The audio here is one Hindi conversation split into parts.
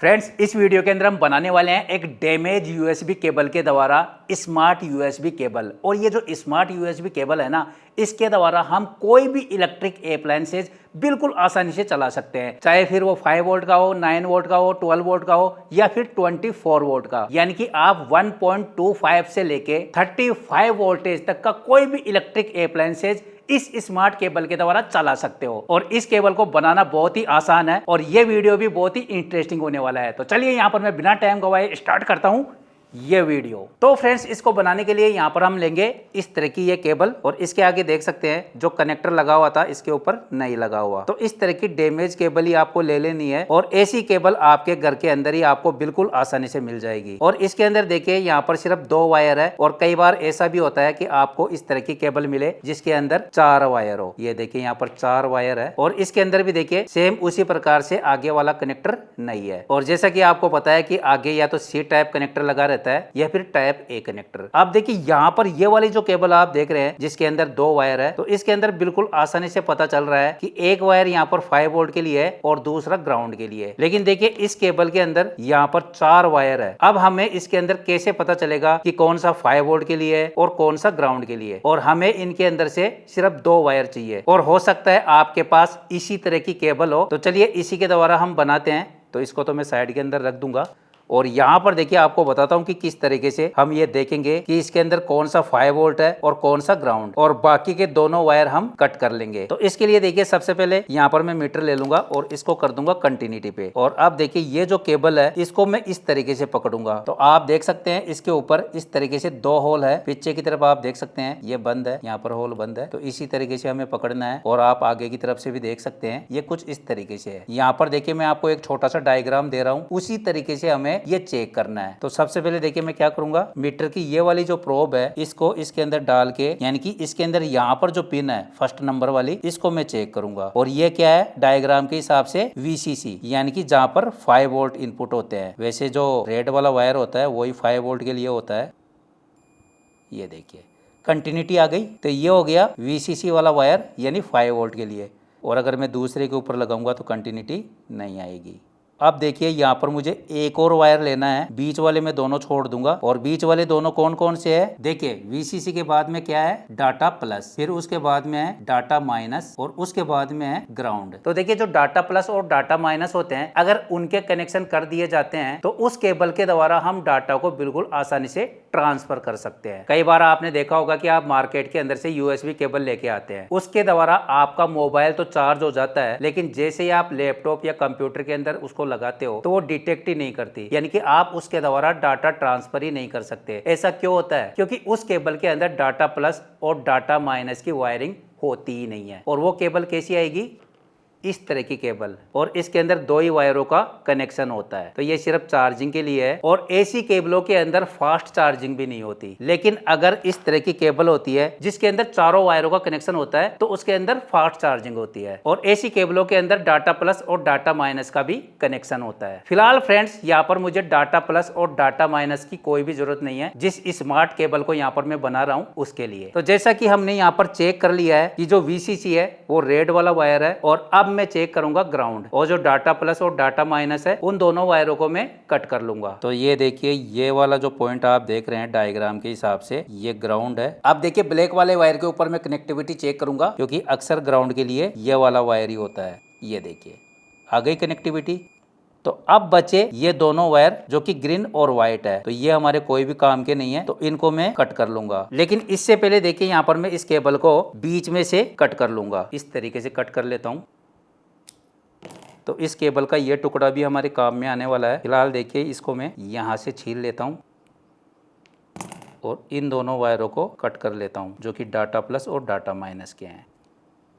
फ्रेंड्स, इस वीडियो के अंदर हम बनाने वाले हैं एक डैमेज यूएसबी केबल के द्वारा स्मार्ट यूएसबी केबल। और ये जो स्मार्ट यूएसबी केबल है ना, इसके द्वारा हम कोई भी इलेक्ट्रिक अप्लायंसेज बिल्कुल आसानी से चला सकते हैं, चाहे फिर वो 5 वोल्ट का हो, 9 वोल्ट का हो, 12 वोल्ट का हो या फिर 24 वोल्ट का। यानी कि आप 1.25 से लेके 35 वोल्टेज तक का कोई भी इलेक्ट्रिक अप्लायंसेज इस स्मार्ट केबल के द्वारा चला सकते हो। और इस केबल को बनाना बहुत ही आसान है और ये वीडियो भी बहुत ही इंटरेस्टिंग होने वाला है। तो चलिए यहाँ पर मैं बिना टाइम गवाए स्टार्ट करता हूँ ये वीडियो। तो फ्रेंड्स, इसको बनाने के लिए यहाँ पर हम लेंगे इस तरह की ये केबल और इसके आगे देख सकते हैं जो कनेक्टर लगा हुआ था इसके ऊपर नहीं लगा हुआ। तो इस तरह की डैमेज केबल ही आपको ले लेनी है और ऐसी केबल आपके घर के अंदर ही आपको बिल्कुल आसानी से मिल जाएगी। और इसके अंदर देखिए यहाँ पर सिर्फ 2 वायर है और कई बार ऐसा भी होता है कि आपको इस तरह की केबल मिले जिसके अंदर 4 वायर हो। ये देखिए यहाँ पर 4 वायर है और इसके अंदर भी देखिए सेम उसी प्रकार से आगे वाला कनेक्टर नहीं है। और जैसा कि आपको पता है कि आगे या तो सी टाइप कनेक्टर लगा रहता है या फिर टाइप ए कनेक्टर। आप देखिए यहाँ पर ये वाली जो केबल आप देख रहे हैं जिसके अंदर 2 वायर है, तो इसके अंदर बिल्कुल आसानी से पता चल रहा है कि एक वायर यहाँ पर 5 वोल्ट के लिए है और दूसरा ग्राउंड के लिए है। लेकिन देखिए इस केबल के अंदर यहाँ पर 4 वायर है। अब हमें इसके अंदर कैसे पता चलेगा कि कौन सा 5 वोल्ट के लिए है और कौन सा ग्राउंड के लिए? और हमें इनके अंदर से सिर्फ 2 वायर चाहिए और हो सकता है आपके पास इसी तरह की केबल हो। तो चलिए इसी के द्वारा हम बनाते हैं। तो इसको तो मैं साइड के अंदर रख दूंगा और यहाँ पर देखिए आपको बताता हूँ कि किस तरीके से हम ये देखेंगे कि इसके अंदर कौन सा 5 वोल्ट है और कौन सा ग्राउंड, और बाकी के दोनों वायर हम कट कर लेंगे। तो इसके लिए देखिए सबसे पहले यहाँ पर मैं मीटर ले लूंगा और इसको कर दूंगा कंटिन्यूटी पे। और अब देखिए ये जो केबल है इसको मैं इस तरीके से पकड़ूंगा। तो आप देख सकते हैं इसके ऊपर इस तरीके से 2 होल है। पीछे की तरफ आप देख सकते हैं ये बंद है, यहाँ पर होल बंद है। तो इसी तरीके से हमें पकड़ना है और आप आगे की तरफ से भी देख सकते हैं ये कुछ इस तरीके से है। यहाँ पर देखिए मैं आपको एक छोटा सा डायग्राम दे रहा हूँ, उसी तरीके से हमें ये चेक करना है। तो सबसे पहले देखिए मैं क्या करूंगा, मीटर की ये वाली जो प्रोब है इसको इसके अंदर डाल के, यानी कि इसके अंदर यहाँ पर जो पिन है फर्स्ट नंबर वाली, इसको मैं चेक करूंगा। और ये क्या है, डायग्राम के हिसाब से VCC, यानी कि जहां पर 5 वोल्ट इनपुट होते हैं। वैसे जो रेड वाला वायर होता है वही 5 वोल्ट के लिए होता है। ये देखिए कंटिन्यूटी आ गई। तो ये हो गया VCC वाला वायर यानी 5 वोल्ट के लिए। और अगर मैं दूसरे के ऊपर लगाऊंगा तो कंटिन्यूटी नहीं आएगी। अब देखिए यहाँ पर मुझे एक और वायर लेना है, बीच वाले में दोनों छोड़ दूंगा। और बीच वाले दोनों कौन कौन से है, देखिए VCC के बाद में क्या है, डाटा प्लस, फिर उसके बाद में है डाटा माइनस और उसके बाद में है ग्राउंड। तो देखिए जो डाटा प्लस और डाटा माइनस होते हैं, अगर उनके कनेक्शन कर दिए जाते हैं तो उस केबल के द्वारा हम डाटा को बिल्कुल आसानी से ट्रांसफर कर सकते हैं। कई बार आपने देखा होगा कि आप मार्केट के अंदर से यूएसबी केबल लेके आते हैं, उसके द्वारा आपका मोबाइल तो चार्ज हो जाता है, लेकिन जैसे ही आप लैपटॉप या कंप्यूटर के अंदर उसको लगाते हो तो वो डिटेक्ट ही नहीं करती, यानी कि आप उसके द्वारा डाटा ट्रांसफर ही नहीं कर सकते। ऐसा क्यों होता है? क्योंकि उस केबल के अंदर डाटा प्लस और डाटा माइनस की वायरिंग होती ही नहीं है। और वो केबल कैसी आएगी, इस तरह की केबल, और इसके अंदर 2 ही वायरों का कनेक्शन होता है। तो ये सिर्फ चार्जिंग के लिए है और ऐसी केबलों के अंदर फास्ट चार्जिंग भी नहीं होती। लेकिन अगर इस तरह की केबल होती है जिसके अंदर 4 वायरों का कनेक्शन होता है तो उसके अंदर फास्ट चार्जिंग होती है। और ऐसी केबलों के अंदर डाटा प्लस और डाटा माइनस का भी कनेक्शन होता है। फिलहाल फ्रेंड्स, यहाँ पर मुझे डाटा प्लस और डाटा माइनस की कोई भी जरूरत नहीं है जिस स्मार्ट केबल को यहाँ पर मैं बना रहा हूँ उसके लिए। तो जैसा कि हमने यहाँ पर चेक कर लिया है कि जो VCC है वो रेड वाला वायर है और अब मैं चेक करूंगा ग्राउंड, और जो डाटा प्लस और डाटा माइनस है उन दोनों वायरों को मैं कट कर लूंगा। तो ये देखिए ये वाला जो पॉइंट आप देख रहे हैं डायग्राम के हिसाब से ये ग्राउंड है। अब देखिए ब्लैक वाले वायर के ऊपर मैं कनेक्टिविटी चेक करूंगा क्योंकि अक्सर ग्राउंड के लिए ये वाला वायर ही होता है। ये देखिए आ गई कनेक्टिविटी। तो अब बचे ये दोनों वायर जो कि ग्रीन और व्हाइट है, तो ये हमारे कोई भी काम के नहीं है, तो इनको मैं कट कर लूंगा। लेकिन इससे पहले देखिए यहाँ पर मैं इस केबल को बीच में से कट कर लूंगा। इस तरीके से कट कर लेता हूँ। तो इस केबल का ये टुकड़ा भी हमारे काम में आने वाला है। फिलहाल देखिए इसको मैं यहाँ से छील लेता हूँ और इन दोनों वायरों को कट कर लेता हूँ जो कि डाटा प्लस और डाटा माइनस के हैं।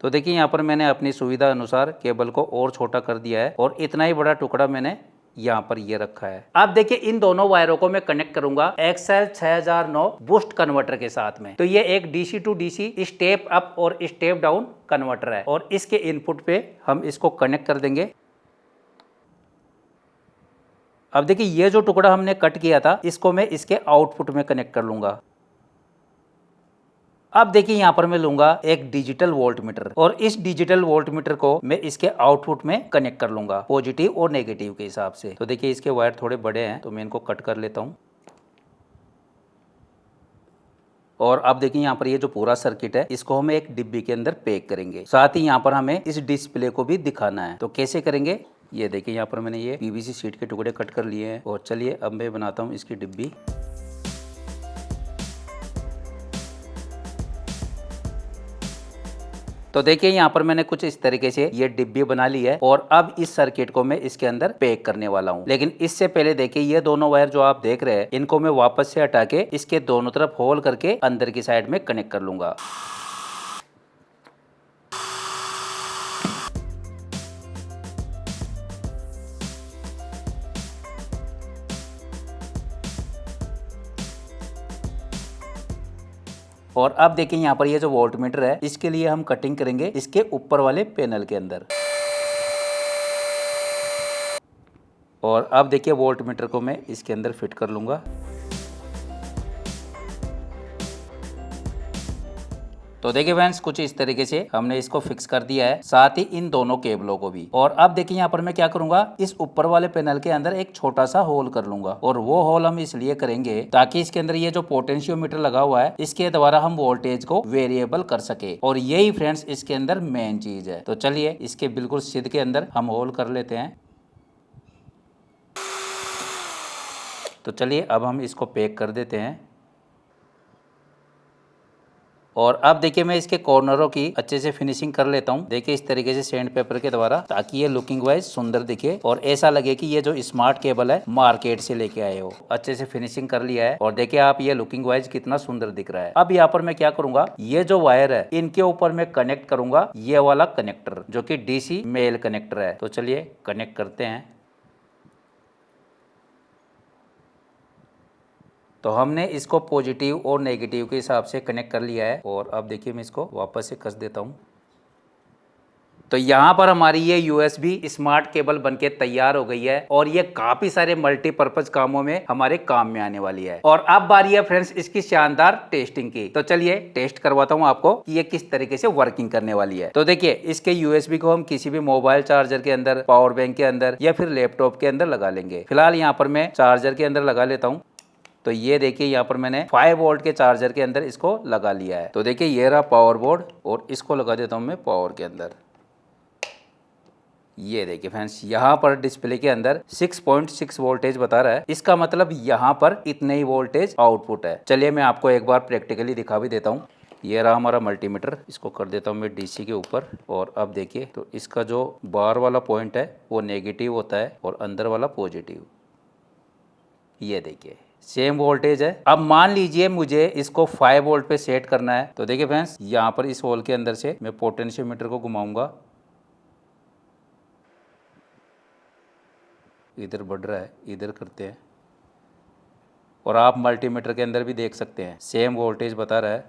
तो देखिए यहाँ पर मैंने अपनी सुविधा अनुसार केबल को और छोटा कर दिया है और इतना ही बड़ा टुकड़ा मैंने यहाँ पर ये रखा है। अब देखिए इन दोनों वायरों को मैं कनेक्ट करूंगा एक्सएल 6009 बूस्ट कन्वर्टर के साथ में। तो ये एक DC to DC step up और स्टेप डाउन कन्वर्टर है और इसके इनपुट पे हम इसको कनेक्ट कर देंगे। अब देखिए ये जो टुकड़ा हमने कट किया था इसको मैं इसके आउटपुट में कनेक्ट कर लूंगा। अब देखिए यहाँ पर मैं लूंगा एक डिजिटल वोल्ट मीटर और इस डिजिटल वोल्ट मीटर को मैं इसके आउटपुट में कनेक्ट कर लूंगा पॉजिटिव और नेगेटिव के हिसाब से। तो देखिए इसके वायर थोड़े बड़े हैं तो मैं इनको कट कर लेता हूँ। और अब देखिए यहाँ पर ये जो पूरा सर्किट है इसको हम एक डिब्बी के अंदर पैक करेंगे। साथ ही यहाँ पर हमें इस डिस्प्ले को भी दिखाना है। तो कैसे करेंगे, ये देखिए यहाँ पर मैंने ये पीवीसी शीट के टुकड़े कट कर लिए हैं और चलिए अब मैं बनाता हूँ इसकी डिब्बी। तो देखिए यहाँ पर मैंने कुछ इस तरीके से ये डिब्बी बना ली है और अब इस सर्किट को मैं इसके अंदर पैक करने वाला हूँ। लेकिन इससे पहले देखिए ये दोनों वायर जो आप देख रहे हैं इनको मैं वापस से हटा के इसके दोनों तरफ होल करके अंदर की साइड में कनेक्ट कर लूंगा। और अब देखिए यहाँ पर ये जो वोल्ट मीटर है इसके लिए हम कटिंग करेंगे इसके ऊपर वाले पैनल के अंदर। और अब देखिए वोल्ट मीटर को मैं इसके अंदर फिट कर लूंगा। तो देखिए फ्रेंड्स कुछ इस तरीके से हमने इसको फिक्स कर दिया है, साथ ही इन दोनों केबलों को भी। और अब देखिए यहाँ पर मैं क्या करूंगा, इस ऊपर वाले पैनल के अंदर एक छोटा सा होल कर लूंगा और वो होल हम इसलिए करेंगे ताकि इसके अंदर ये जो पोटेंशियोमीटर लगा हुआ है इसके द्वारा हम वोल्टेज को वेरिएबल कर सके। और यही फ्रेंड्स इसके अंदर मेन चीज है। तो चलिए इसके बिल्कुल सिद्ध के अंदर हम होल कर लेते हैं। तो चलिए अब हम इसको पैक कर देते हैं। और अब देखिए मैं इसके कॉर्नरों की अच्छे से फिनिशिंग कर लेता हूँ। देखिए इस तरीके से सैंड पेपर के द्वारा, ताकि ये लुकिंग वाइज सुंदर दिखे और ऐसा लगे कि ये जो स्मार्ट केबल है मार्केट से लेके आए हो। अच्छे से फिनिशिंग कर लिया है और देखिए आप ये लुकिंग वाइज कितना सुंदर दिख रहा है। अब यहाँ पर मैं क्या करूंगा, ये जो वायर है इनके ऊपर मैं कनेक्ट करूंगा ये वाला कनेक्टर जो कि डीसी मेल कनेक्टर है। तो चलिए कनेक्ट करते हैं। तो हमने इसको पॉजिटिव और नेगेटिव के हिसाब से कनेक्ट कर लिया है और अब देखिए मैं इसको वापस से कस देता हूँ। तो यहाँ पर हमारी ये USB स्मार्ट केबल बनके तैयार हो गई है और ये काफी सारे मल्टीपर्पज कामों में हमारे काम में आने वाली है। और अब बारी है फ्रेंड्स इसकी शानदार टेस्टिंग की। तो चलिए टेस्ट करवाता हूँ आपको कि ये किस तरीके से वर्किंग करने वाली है। तो देखिए इसके USB को हम किसी भी मोबाइल चार्जर के अंदर, पावर बैंक के अंदर या फिर लैपटॉप के अंदर लगा लेंगे। फिलहाल यहाँ पर मैं चार्जर के अंदर लगा लेता हूँ। तो ये देखिए यहाँ पर मैंने 5 वोल्ट के चार्जर के अंदर इसको लगा लिया है। तो देखिए ये रहा पावर बोर्ड और इसको लगा देता हूँ मैं पावर के अंदर। ये देखिए फ्रेंड्स यहाँ पर डिस्प्ले के अंदर 6.6 वोल्टेज बता रहा है। इसका मतलब यहाँ पर इतने ही वोल्टेज आउटपुट है। चलिए मैं आपको एक बार प्रैक्टिकली दिखा भी देता हूँ। ये रहा हमारा मल्टीमीटर, इसको कर देता हूँ मैं डीसी के ऊपर। और अब देखिए तो इसका जो बाहर वाला पॉइंट है वो नेगेटिव होता है और अंदर वाला पॉजिटिव। ये देखिए सेम वोल्टेज है। अब मान लीजिए मुझे इसको 5 वोल्ट पे सेट करना है। तो देखिए फ्रेंड्स यहाँ पर इस होल के अंदर से मैं पोटेंशियोमीटर को घुमाऊंगा, इधर बढ़ रहा है, इधर करते हैं। और आप मल्टीमीटर के अंदर भी देख सकते हैं सेम वोल्टेज बता रहा है।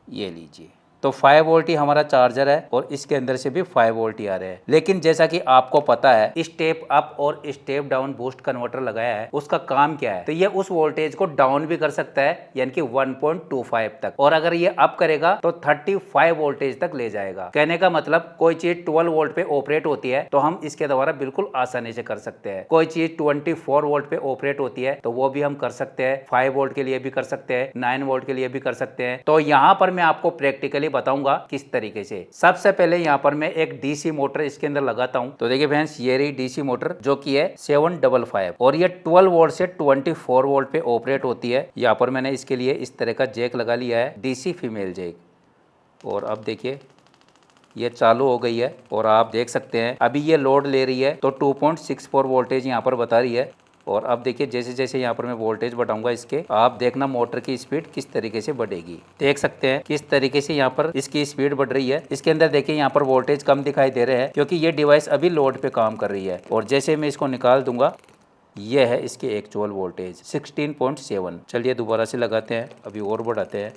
ये लीजिए तो 5 वोल्ट ही हमारा चार्जर है और इसके अंदर से भी 5 वोल्ट ही आ रहे हैं। लेकिन जैसा कि आपको पता है स्टेप अप और स्टेप डाउन बूस्ट कन्वर्टर लगाया है, उसका काम क्या है, तो ये उस वोल्टेज को डाउन भी कर सकता है यानी कि 1.25 तक, और अगर ये अप करेगा तो 35 वोल्टेज तक ले जाएगा। कहने का मतलब कोई चीज 12 वोल्ट पे ऑपरेट होती है तो हम इसके द्वारा बिल्कुल आसानी से कर सकते हैं। कोई चीज 24 वोल्ट पे ऑपरेट होती है तो वो भी हम कर सकते हैं, 5 वोल्ट के लिए भी कर सकते हैं, 9 वोल्ट के लिए भी कर सकते हैं। तो यहाँ पर मैं आपको प्रैक्टिकली बताऊंगा किस तरीके से। सबसे पहले यहाँ पर मैं एक डीसी मोटर इसके अंदर लगाता हूँ। तो देखिए फ्रेंड्स ये रही डीसी मोटर जो कि है 755 और ये 12 वोल्ट से 24 वोल्ट पे ऑपरेट होती है। यहाँ पर मैंने इसके लिए इस तरह का जैक लगा लिया है, डीसी फीमेल जैक। और अब देखिए ये चालू हो गई है और आप देख सकते हैं अभी ये लोड ले रही है तो 2.64 वोल्टेज यहाँ पर बता रही है। और अब देखिए जैसे जैसे यहाँ पर मैं वोल्टेज बढ़ाऊंगा इसके, आप देखना मोटर की स्पीड किस तरीके से बढ़ेगी। देख सकते हैं किस तरीके से यहाँ पर इसकी स्पीड बढ़ रही है। इसके अंदर देखिए यहाँ पर वोल्टेज कम दिखाई दे रहे हैं क्योंकि ये डिवाइस अभी लोड पे काम कर रही है। और जैसे मैं इसको निकाल दूंगा ये है इसके एक्चुअल वोल्टेज 16.7। चलिए दोबारा से लगाते हैं, अभी और बढ़ाते हैं।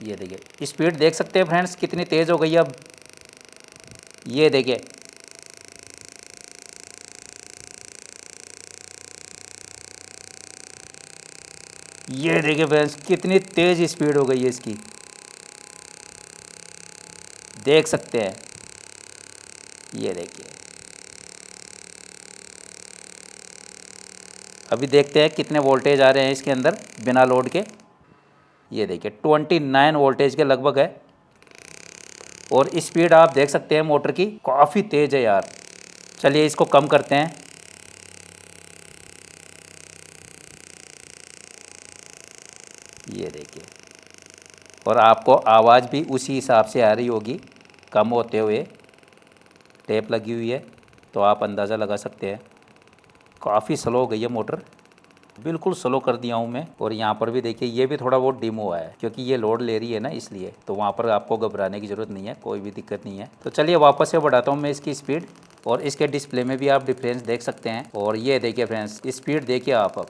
ये देखिए स्पीड देख सकते हैं फ्रेंड्स कितनी तेज हो गई है। अब ये देखिए ये देखिए फ्रेंड्स कितनी तेज स्पीड हो गई है इसकी, देख सकते हैं। ये देखिए, अभी देखते हैं कितने वोल्टेज आ रहे हैं इसके अंदर बिना लोड के। ये देखिए 29 वोल्टेज के लगभग है और स्पीड आप देख सकते हैं मोटर की काफ़ी तेज़ है यार। चलिए इसको कम करते हैं। ये देखिए, और आपको आवाज़ भी उसी हिसाब से आ रही होगी कम होते हुए। टेप लगी हुई है तो आप अंदाज़ा लगा सकते हैं। काफ़ी स्लो हो गई है मोटर, बिल्कुल स्लो कर दिया हूँ मैं। और यहाँ पर भी देखिए ये भी थोड़ा बहुत डिम हुआ है क्योंकि ये लोड ले रही है ना, इसलिए। तो वहाँ पर आपको घबराने की ज़रूरत नहीं है, कोई भी दिक्कत नहीं है। तो चलिए वापस से बढ़ाता हूँ मैं इसकी स्पीड और इसके डिस्प्ले में भी आप डिफरेंस देख सकते हैं। और ये देखिए फ्रेंड्स, स्पीड देखिए आप अब।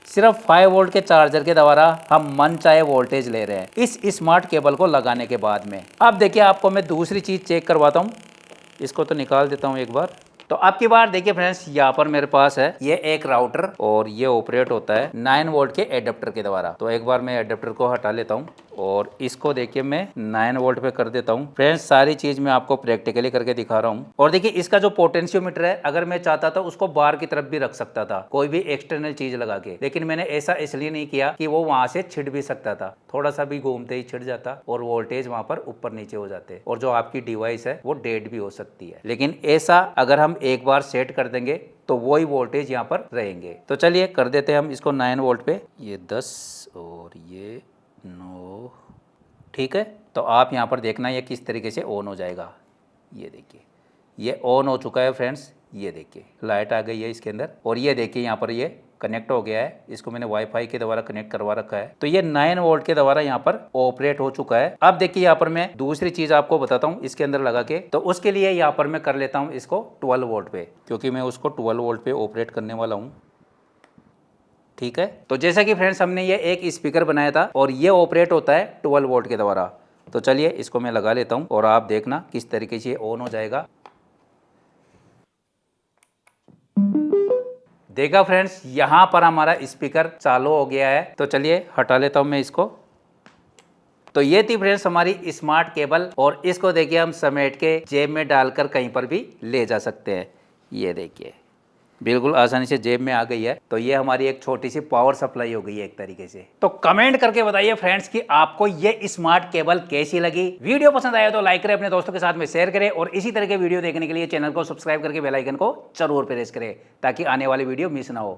सिर्फ 5 वोल्ट के चार्जर के द्वारा हम मन चाहे वोल्टेज ले रहे हैं इस स्मार्ट केबल को लगाने के बाद में। अब देखिए आपको मैं दूसरी चीज़ चेक करवाता हूँ। इसको तो निकाल देता हूँ एक बार। तो अब की बार देखिए फ्रेंड्स, यहाँ पर मेरे पास है ये एक राउटर और ये ऑपरेट होता है 9 वोल्ट के एडेप्टर के द्वारा। तो एक बार मैं एडेप्टर को हटा लेता हूँ और इसको देखिए मैं 9 वोल्ट पे कर देता हूँ। फ्रेंड्स सारी चीज़ मैं आपको प्रैक्टिकली करके दिखा रहा हूँ। और देखिए इसका जो पोटेंशियोमीटर है, अगर मैं चाहता था उसको बार की तरफ भी रख सकता था कोई भी एक्सटर्नल चीज़ लगा के, लेकिन मैंने ऐसा इसलिए नहीं किया कि वो वहाँ से छिड़ भी सकता था, थोड़ा सा भी घूमते ही छिड़ जाता और वोल्टेज वहाँ पर ऊपर नीचे हो जाते और जो आपकी डिवाइस है वो डेड भी हो सकती है। लेकिन ऐसा अगर हम एक बार सेट कर देंगे तो वही वोल्टेज यहाँ पर रहेंगे। तो चलिए कर देते हैं हम इसको 9 वोल्ट पे। ये 10 और ये 9, ठीक है। तो आप यहाँ पर देखना ये किस तरीके से ऑन हो जाएगा। ये देखिए ये ऑन हो चुका है फ्रेंड्स। ये देखिए लाइट आ गई है इसके अंदर और ये देखिए यहाँ पर ये कनेक्ट हो गया है। इसको मैंने वाईफाई के द्वारा कनेक्ट करवा रखा है। तो ये 9 वोल्ट के द्वारा यहाँ पर ऑपरेट हो चुका है। अब देखिए यहाँ पर मैं दूसरी चीज़ आपको बताता हूँ इसके अंदर लगा के। तो उसके लिए यहाँ पर मैं कर लेता हूँ इसको 12 वोल्ट पे, क्योंकि मैं उसको 12 वोल्ट पे ऑपरेट करने वाला हूँ। ठीक है। तो जैसा कि फ्रेंड्स हमने ये एक स्पीकर बनाया था और ये ऑपरेट होता है 12 वोल्ट के द्वारा। तो चलिए इसको मैं लगा लेता हूँ और आप देखना किस तरीके से ऑन हो जाएगा। देखा फ्रेंड्स, यहाँ पर हमारा स्पीकर चालू हो गया है। तो चलिए हटा लेता हूँ मैं इसको। तो ये थी फ्रेंड्स हमारी स्मार्ट केबल और इसको देखिए हम समेट के जेब में डालकर कहीं पर भी ले जा सकते हैं। ये देखिए बिल्कुल आसानी से जेब में आ गई है। तो ये हमारी एक छोटी सी पावर सप्लाई हो गई है एक तरीके से। तो कमेंट करके बताइए फ्रेंड्स कि आपको ये स्मार्ट केबल कैसी लगी। वीडियो पसंद आया तो लाइक करें, अपने दोस्तों के साथ में शेयर करें और इसी तरह के वीडियो देखने के लिए चैनल को सब्सक्राइब करके बेल आइकन को जरूर प्रेस करें ताकि आने वाली वीडियो मिस ना हो।